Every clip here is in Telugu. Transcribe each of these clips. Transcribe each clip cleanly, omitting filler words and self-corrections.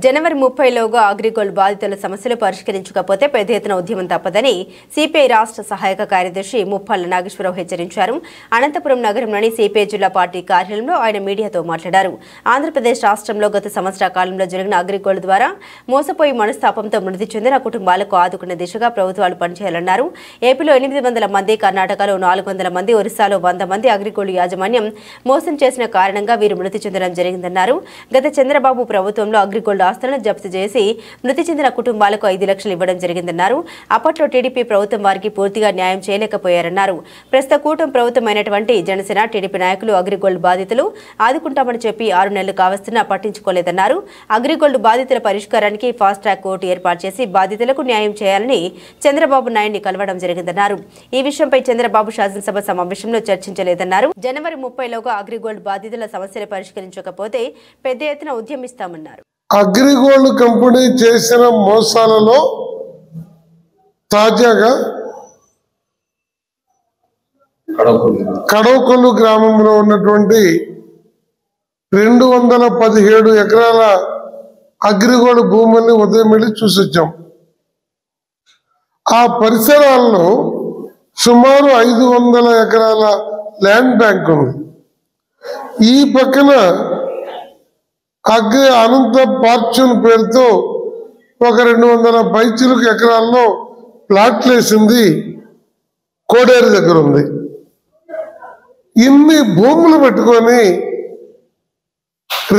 జనవరి 30లోగా అగ్రిగోల్డ్ బాధితుల సమస్యలు పరిష్కరించకపోతే పెద్ద ఎత్తున ఉద్యమం తప్పదని సిపిఐ రాష్ట్ర సహాయక కార్యదర్శి ముప్పల్ల నాగేశ్వరరావు హెచ్చరించారు. అనంతపురం నగరంలోని సిపిఐ జిల్లా పార్టీ కార్యాలయంలో ఆయన మీడియాతో మాట్లాడారు. ఆంధ్రప్రదేశ్ రాష్ట్రంలో గత సంవత్సర కాలంలో జరిగిన అగ్రిగోల్డ్ ద్వారా మోసపోయి మనస్తాపంతో మృతి చెందిన కుటుంబాలకు ఆదుకునే దిశగా ప్రభుత్వాలు పనిచేయాలన్నారు. ఏపీలో 800 మంది, కర్ణాటకలో 400 మంది, ఒరిస్సాలో 100 మంది అగ్రిగోల్డ్ యాజమాన్యం మోసం చేసిన కారణంగా వీరు మృతి చెందడం జరిగిందన్నారు. గత చంద్రబాబు ప్రభుత్వంలో అగ్రిగోల్డ్ ఆస్తులను జప్తు చేసి మృతి చెందిన కుటుంబాలకు 5 లక్షలు ఇవ్వడం జరిగిందన్నారు. అప్పట్లో టీడీపీ ప్రభుత్వం వారికి పూర్తిగా న్యాయం చేయలేకపోయారన్నారు. ప్రస్తుత కూటమి ప్రభుత్వం అయినటువంటి జనసేన, టీడీపీ నాయకులు అగ్రిగోల్డ్ బాధితులు ఆదుకుంటామని చెప్పి 6 నెలలు కావస్తున్నా పట్టించుకోలేదన్నారు. అగ్రిగోల్డ్ బాధితుల పరిష్కారానికి ఫాస్ట్ ట్రాక్ కోర్టు ఏర్పాటు చేసి బాధితులకు న్యాయం చేయాలని చంద్రబాబు నాయుడిని కలవడం జరిగిందన్నారు. ఈ విషయంపై చంద్రబాబు శాసనసభ సమావేశంలో చర్చించలేదన్నారు. జనవరి 30లోగా అగ్రిగోల్డ్ బాధితుల సమస్యలు పరిష్కరించకపోతే పెద్ద ఎత్తున ఉద్యమిస్తామన్నారు. అగ్రిగోల్డ్ కంపెనీ చేసిన మోసాలలో తాజాగా కడవకొల్లు గ్రామంలో ఉన్నటువంటి 217 ఎకరాల అగ్రిగోల్డ్ భూముల్ని ఉదయం వెళ్ళి చూసొచ్చాం. ఆ పరిసరాల్లో సుమారు 500 ఎకరాల ల్యాండ్ బ్యాంక్ ఉంది. ఈ పక్కన అనంత ఫార్చ్యూన్ పేరుతో ఒక 200 పైచిలుకు ఎకరాల్లో ప్లాట్లు వేసింది కోడేరు దగ్గర ఉంది. ఇన్ని భూములు పెట్టుకొని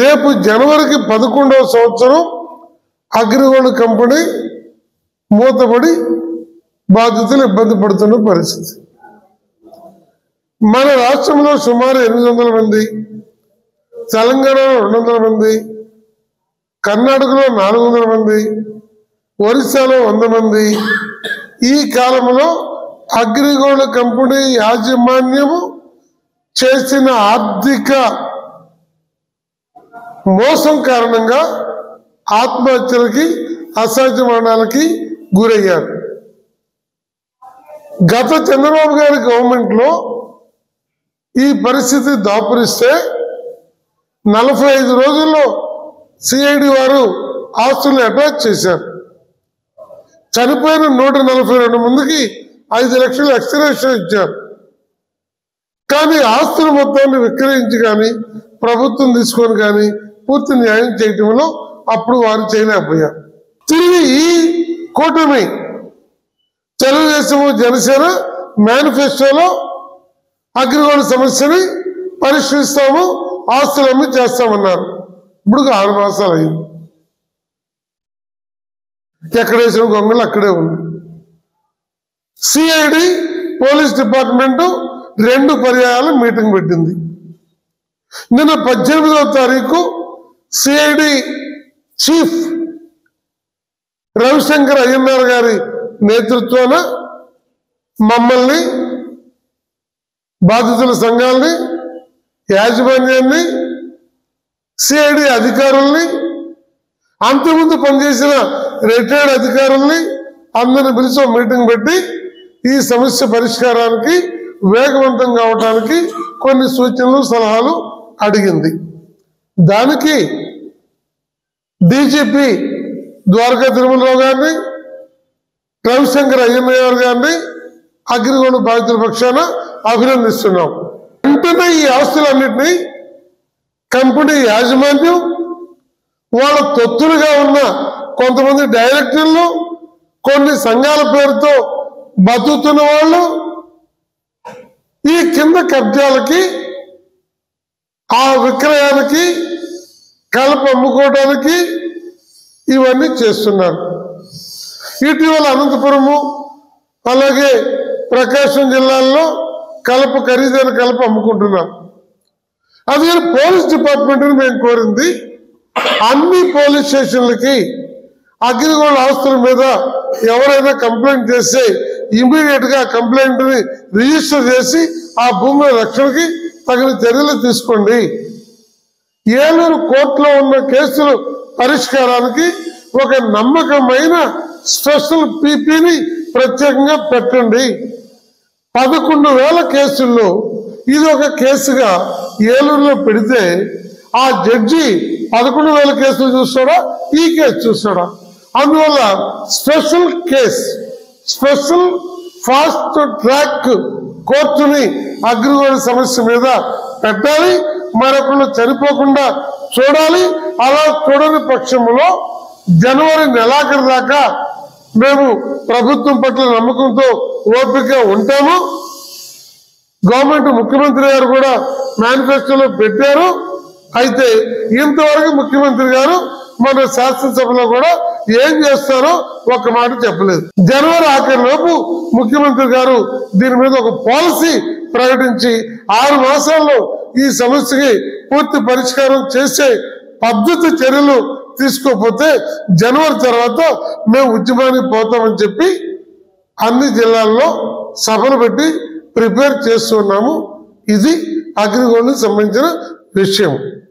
రేపు జనవరికి 11వ సంవత్సరం అగ్రిగోల్డ్ కంపెనీ మూతపడి బాధితులు ఇబ్బంది పడుతున్న పరిస్థితి. మన రాష్ట్రంలో సుమారు 800 మంది, తెలంగాణలో 200 మంది, కర్ణాటకలో 400 మంది, ఒరిస్సాలో 100 మంది ఈ కాలంలో అగ్రిగోల్డ్ కంపెనీ యాజమాన్యము చేసిన ఆర్థిక మోసం కారణంగా ఆత్మహత్యలకి, అసహజ మరణాలకి గురయ్యారు. గత చంద్రబాబు గారి గవర్నమెంట్ లో ఈ పరిస్థితి దాపురిస్తే 45 రోజుల్లో సిఐడి వారు ఆస్తుల్ని అటాచ్ చేశారు. చనిపోయిన 142 మందికి 5 లక్షలు ఎక్స్గ్రేషన్ ఇచ్చారు. కానీ ఆస్తుల మొత్తాన్ని విక్రయించి కానీ ప్రభుత్వం తీసుకొని కానీ పూర్తి న్యాయం చేయటంలో అప్పుడు వారు చేయలేకపోయారు. తిరిగి ఈ కూటమి తెలుగుదేశము, జనసేన మేనిఫెస్టోలో అగ్రిగోల్డ్ సమస్యని పరిష్కరిస్తాము, ఆస్తులన్నీ చేస్తామన్నారు. ఇప్పుడు 6 మాసాలు అయింది. ఎక్కడ వేసిన గొంగలు అక్కడే ఉంది. సిఐడి పోలీస్ డిపార్ట్మెంటు 2 పర్యాయాలు మీటింగ్ పెట్టింది. నిన్న 18వ తారీఖు సిఐడి చీఫ్ రవిశంకర్ అయ్యన్నార్ గారి నేతృత్వాన మమ్మల్ని, బాధితుల సంఘాలని, యాజమాన్యాన్ని, సిఐడి అధికారుల్ని, అంతకుముందు పనిచేసిన రిటైర్డ్ అధికారుల్ని అందరిని పిలిచి మీటింగ్ పెట్టి ఈ సమస్య పరిష్కారానికి వేగవంతం కావడానికి కొన్ని సూచనలు, సలహాలు అడిగింది. దానికి డీజీపీ ద్వారకా తిరుమలరావు గారిని, రవిశంకర్ అయ్యన్నయ్య గారిని అగ్రిగోల్డ్ బాధితుల పక్షాన అభినందిస్తున్నాం. వెంటనే ఈ ఆస్తులన్నింటినీ కంపెనీ యాజమాన్యం, వాళ్ళ తొత్తులుగా ఉన్న కొంతమంది డైరెక్టర్లు, కొన్ని సంఘాల పేరుతో బతుకుతున్న వాళ్ళు ఈ కింద కబ్జాలకి, ఆ విక్రయానికి, కలప అమ్ముకోవడానికి ఇవన్నీ చేస్తున్నారు. ఇటీవల అనంతపురము అలాగే ప్రకాశం జిల్లాల్లో కలప, ఖరీదైన కలప అమ్ముకుంటున్నారు. అది పోలీస్ డిపార్ట్మెంట్ని మేము కోరింది, అన్ని పోలీస్ స్టేషన్లకి అగ్రిగోల్డ్ ఆస్తుల మీద ఎవరైనా కంప్లైంట్ చేస్తే ఇమీడియట్ గా కంప్లైంట్ ని రిజిస్టర్ చేసి ఆ భూముల రక్షణకి తగిన చర్యలు తీసుకోండి. ఏలూరు కోర్టులో ఉన్న కేసుల పరిష్కారానికి ఒక నమ్మకమైన స్పెషల్ పీపీని ప్రత్యేకంగా పెట్టండి. 11,000 కేసుల్లో ఇది ఒక కేసుగా ఏలూరులో పెడితే ఆ జడ్జి 11,000 కేసులు చూస్తాడా, ఈ కేసు చూస్తాడా? అందువల్ల special case, special fast track కోర్టుని అగ్రిగోల్డ్ సమస్య మీద పెట్టాలి. మరొకళ్ళు చనిపోకుండా చూడాలి. అలా చూడని పక్షంలో జనవరి నెలాఖరు దాకా మేము ప్రభుత్వం పట్ల నమ్మకంతో ఓపిక ఉంటాము. గవర్నమెంట్ ముఖ్యమంత్రి గారు కూడా మేనిఫెస్టోలో పెట్టారు. అయితే ఇంతవరకు ముఖ్యమంత్రి గారు మన శాసనసభలో కూడా ఏం చేస్తారో ఒక మాట చెప్పలేదు. జనవరి ఆఖరిలోపు ముఖ్యమంత్రి గారు దీని మీద ఒక పాలసీ ప్రకటించి 6 మాసాల్లో ఈ సమస్యకి పూర్తి పరిష్కారం చేసే పద్ధతి చర్యలు తీసుకోకపోతే జనవరి తర్వాత మేము ఉద్యమానికి పోతామని చెప్పి అన్ని జిల్లాల్లో సభలు పెట్టి ప్రిపేర్ చేస్తున్నాము. ఇది అగ్రిగోల్డ్కి సంబంధించిన విషయం.